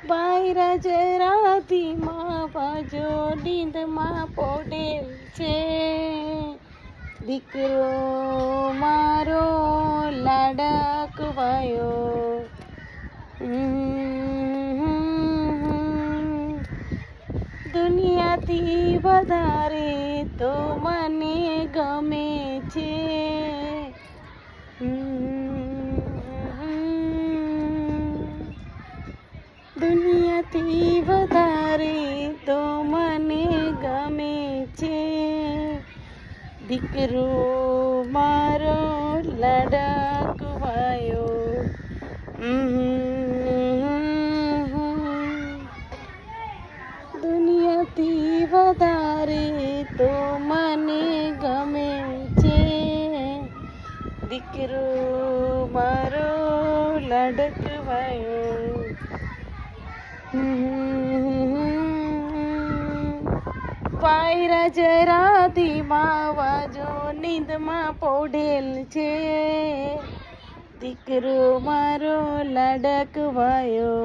બાયરા જરા ધીમા બાજો નીંદમાં પોડેલ છે, દીકરો મારો લાડકવાયો. દુનિયાથી વધારે તો મને ગમે છે. દુનિયાથી વધારે તો મને ગમે છે, દીકરો મારો લડકવાયો. દુનિયાથી વધારે તો મને ગમે છે, દીકરો મારો લડકવાયો. પાયરા જરા ધીમા વાજો નીંદમાં પોઢેલ છે, દીકરો મારો લડકવાયો.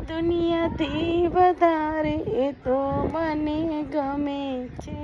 દુનિયાથી વધારે તો મને ગમે છે.